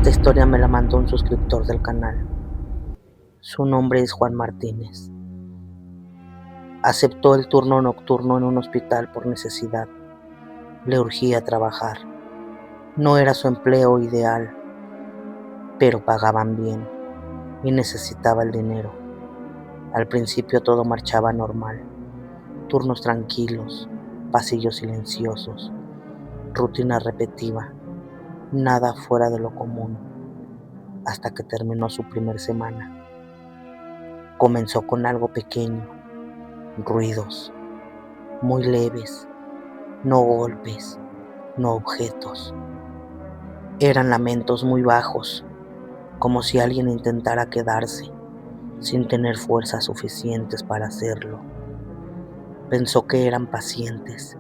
Esta historia me la mandó un suscriptor del canal. Su nombre es Juan Martínez. Aceptó el turno nocturno en un hospital por necesidad. Le urgía trabajar. No era su empleo ideal, pero pagaban bien y necesitaba el dinero. Al principio todo marchaba normal. Turnos tranquilos, pasillos silenciosos, rutina repetitiva, nada fuera de lo común, hasta que terminó su primer semana. Comenzó con algo pequeño, ruidos, muy leves, no golpes, no objetos. Eran lamentos muy bajos, como si alguien intentara quedarse, sin tener fuerzas suficientes para hacerlo. Pensó que eran pacientes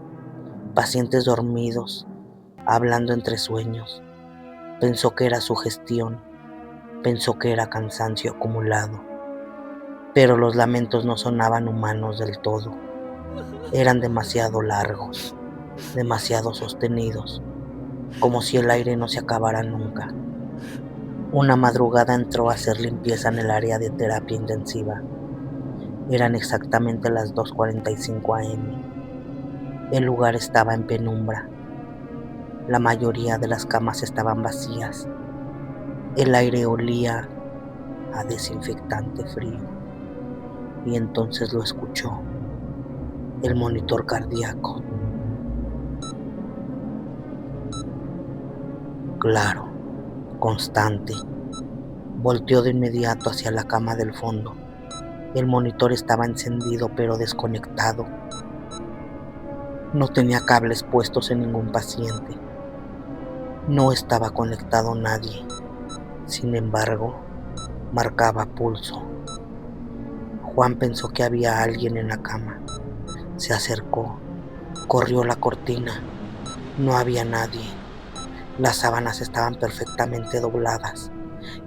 dormidos, hablando entre sueños. Pensó que era sugestión, pensó que era cansancio acumulado. Pero los lamentos no sonaban humanos del todo. Eran demasiado largos, demasiado sostenidos, como si el aire no se acabara nunca. Una madrugada entró a hacer limpieza en el área de terapia intensiva. Eran exactamente las 2:45 a.m. El lugar estaba en penumbra. La mayoría de las camas estaban vacías. El aire olía a desinfectante frío. Y entonces lo escuchó. El monitor cardíaco. Claro, constante. Volteó de inmediato hacia la cama del fondo. El monitor estaba encendido pero desconectado. No tenía cables puestos en ningún paciente. No estaba conectado nadie. Sin embargo, marcaba pulso. Juan pensó que había alguien en la cama. Se acercó, corrió la cortina. No había nadie. Las sábanas estaban perfectamente dobladas.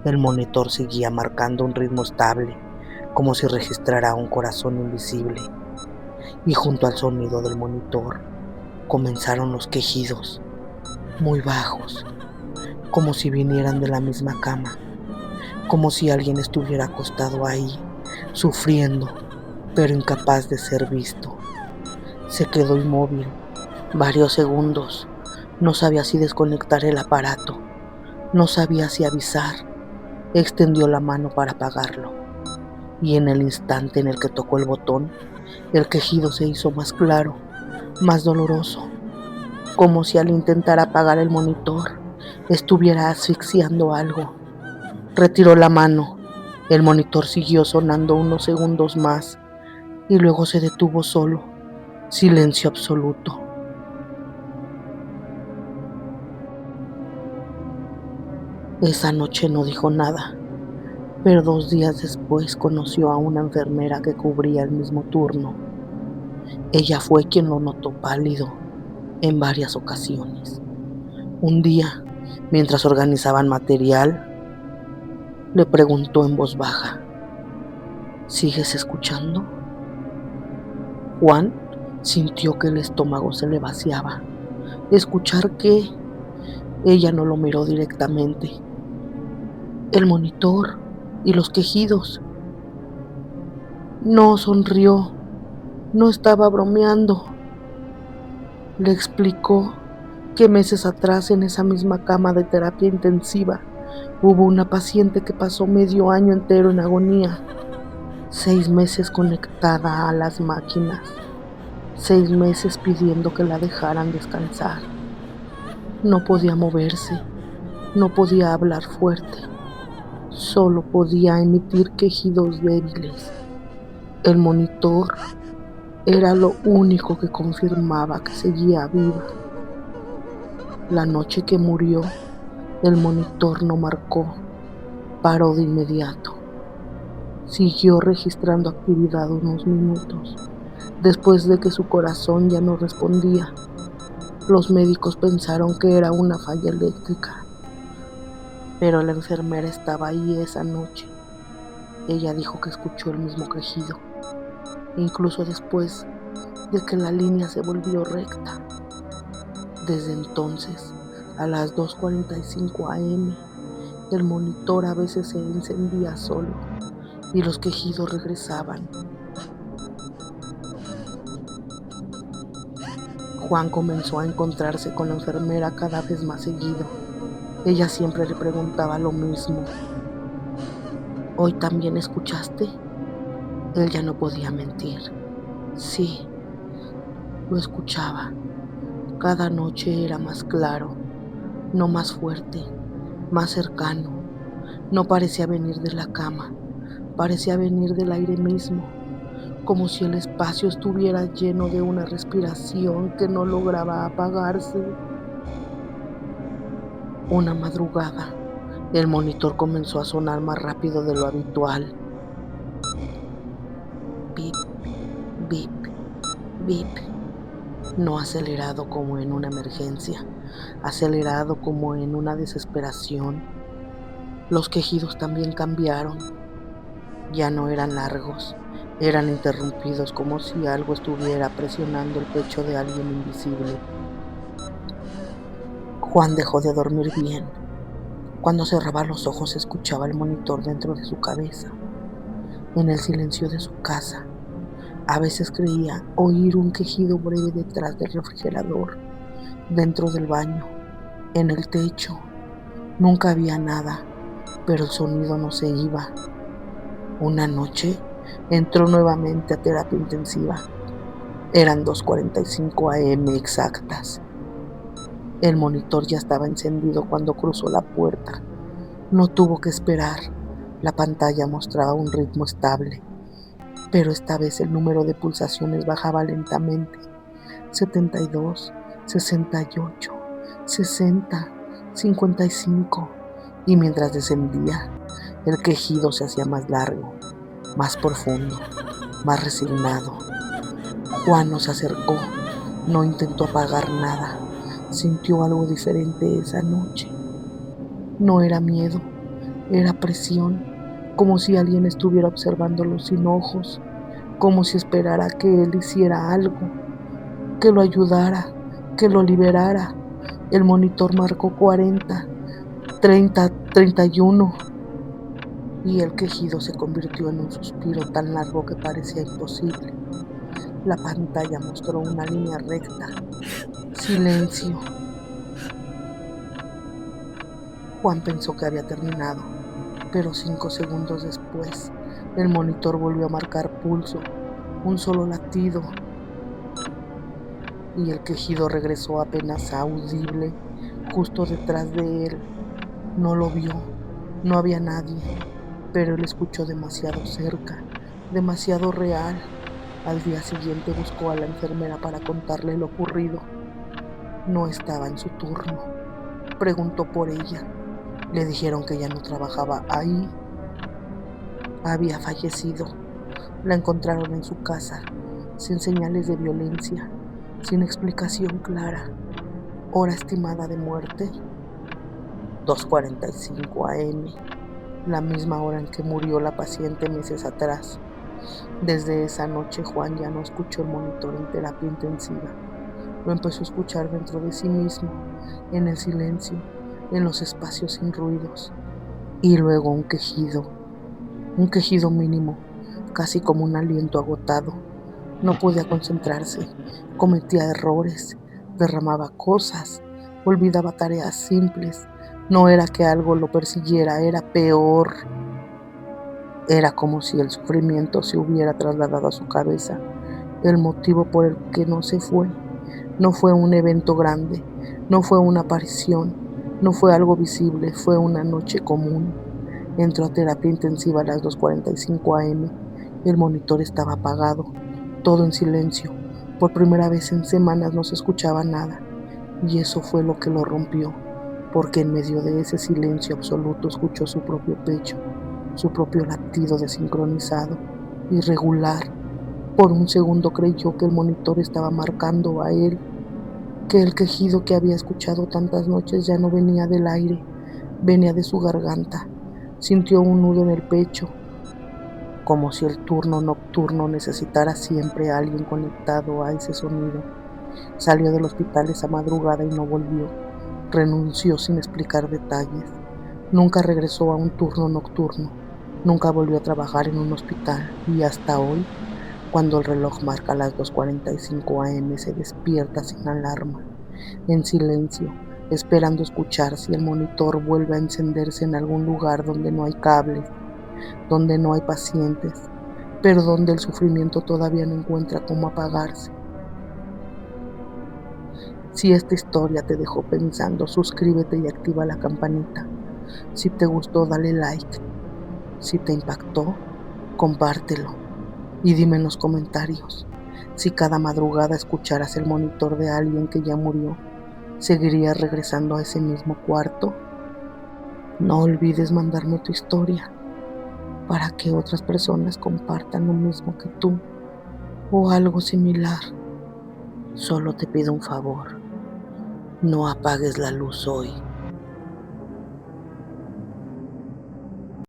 El monitor seguía marcando un ritmo estable, como si registrara un corazón invisible. Y junto al sonido del monitor comenzaron los quejidos, muy bajos, como si vinieran de la misma cama, como si alguien estuviera acostado ahí, sufriendo, pero incapaz de ser visto. Se quedó inmóvil varios segundos. No sabía si desconectar el aparato, no sabía si avisar. Extendió la mano para apagarlo, y en el instante en el que tocó el botón, el quejido se hizo más claro, más doloroso, como si al intentar apagar el monitor estuviera asfixiando algo. Retiró la mano. El monitor siguió sonando unos segundos más y luego se detuvo solo. Silencio absoluto. Esa noche no dijo nada, pero 2 días después conoció a una enfermera que cubría el mismo turno. Ella fue quien lo notó pálido en varias ocasiones. Un día, mientras organizaban material, le preguntó en voz baja: ¿sigues escuchando? Juan sintió que el estómago se le vaciaba. ¿Escuchar qué? Ella no lo miró directamente. El monitor y los quejidos. No sonrió. No estaba bromeando. Le explicó que meses atrás en esa misma cama de terapia intensiva hubo una paciente que pasó medio año entero en agonía, 6 meses conectada a las máquinas, 6 meses pidiendo que la dejaran descansar. No podía moverse, no podía hablar fuerte, solo podía emitir quejidos débiles. El monitor era lo único que confirmaba que seguía viva. La noche que murió, el monitor no marcó, paró de inmediato. Siguió registrando actividad unos minutos. Después de que su corazón ya no respondía, los médicos pensaron que era una falla eléctrica. Pero la enfermera estaba ahí esa noche. Ella dijo que escuchó el mismo quejido, incluso después de que la línea se volvió recta. Desde entonces, a las 2:45 a.m., El monitor a veces se encendía solo y los quejidos regresaban. Juan comenzó a encontrarse con la enfermera cada vez más seguido. Ella siempre le preguntaba lo mismo. ¿Hoy también escuchaste? Él ya no podía mentir. Sí, lo escuchaba. Cada noche era más claro, no más fuerte, más cercano. No parecía venir de la cama, parecía venir del aire mismo, como si el espacio estuviera lleno de una respiración que no lograba apagarse. Una madrugada, el monitor comenzó a sonar más rápido de lo habitual. Bip, bip, bip. No acelerado como en una emergencia, acelerado como en una desesperación. Los quejidos también cambiaron. Ya no eran largos, eran interrumpidos como si algo estuviera presionando el pecho de alguien invisible. Juan dejó de dormir bien. Cuando cerraba los ojos escuchaba el monitor dentro de su cabeza, en el silencio de su casa. A veces creía oír un quejido breve detrás del refrigerador, dentro del baño, en el techo. Nunca había nada, pero el sonido no se iba. Una noche entró nuevamente a terapia intensiva. Eran 2:45 AM exactas. El monitor ya estaba encendido cuando cruzó la puerta. No tuvo que esperar. La pantalla mostraba un ritmo estable, pero esta vez el número de pulsaciones bajaba lentamente. 72, 68, 60, 55. Y mientras descendía, el quejido se hacía más largo, más profundo, más resignado. Juan no se acercó, no intentó apagar nada. Sintió algo diferente esa noche. No era miedo, era presión, como si alguien estuviera observándolo sin ojos, como si esperara que él hiciera algo, que lo ayudara, que lo liberara. El monitor marcó 40, 30, 31 y el quejido se convirtió en un suspiro tan largo que parecía imposible. La pantalla mostró una línea recta. Silencio. Juan pensó que había terminado, pero 5 segundos después, el monitor volvió a marcar pulso, un solo latido, y el quejido regresó apenas audible, justo detrás de él. No lo vio, no había nadie, pero él escuchó demasiado cerca, demasiado real. Al día siguiente buscó a la enfermera para contarle lo ocurrido. No estaba en su turno. Preguntó por ella. Le dijeron que ya no trabajaba ahí. Había fallecido. La encontraron en su casa, sin señales de violencia, sin explicación clara. Hora estimada de muerte: 2:45 AM, la misma hora en que murió la paciente meses atrás. Desde esa noche Juan ya no escuchó el monitor en terapia intensiva. Lo empezó a escuchar dentro de sí mismo, en el silencio, en los espacios sin ruidos. Y luego un quejido mínimo, casi como un aliento agotado. No podía concentrarse, cometía errores, derramaba cosas, olvidaba tareas simples. No era que algo lo persiguiera, era peor. Era como si el sufrimiento se hubiera trasladado a su cabeza. El motivo por el que no se fue no fue un evento grande, no fue una aparición, no fue algo visible, fue una noche común. Entró a terapia intensiva a las 2:45 AM. El monitor estaba apagado, todo en silencio. Por primera vez en semanas no se escuchaba nada. Y eso fue lo que lo rompió, porque en medio de ese silencio absoluto escuchó su propio pecho, su propio latido desincronizado, irregular. Por un segundo creyó que el monitor estaba marcando a él, que el quejido que había escuchado tantas noches ya no venía del aire, venía de su garganta. Sintió un nudo en el pecho, como si el turno nocturno necesitara siempre a alguien conectado a ese sonido. Salió del hospital esa madrugada y no volvió. Renunció sin explicar detalles. Nunca regresó a un turno nocturno, nunca volvió a trabajar en un hospital y hasta hoy, cuando el reloj marca las 2:45 AM, se despierta sin alarma, en silencio, esperando escuchar si el monitor vuelve a encenderse en algún lugar donde no hay cables, donde no hay pacientes, pero donde el sufrimiento todavía no encuentra cómo apagarse. Si esta historia te dejó pensando, suscríbete y activa la campanita. Si te gustó, dale like. Si te impactó, compártelo y dime en los comentarios si cada madrugada escucharas el monitor de alguien que ya murió, ¿seguirías regresando a ese mismo cuarto? No olvides mandarme tu historia para que otras personas compartan lo mismo que tú o algo similar. Solo te pido un favor, no apagues la luz hoy.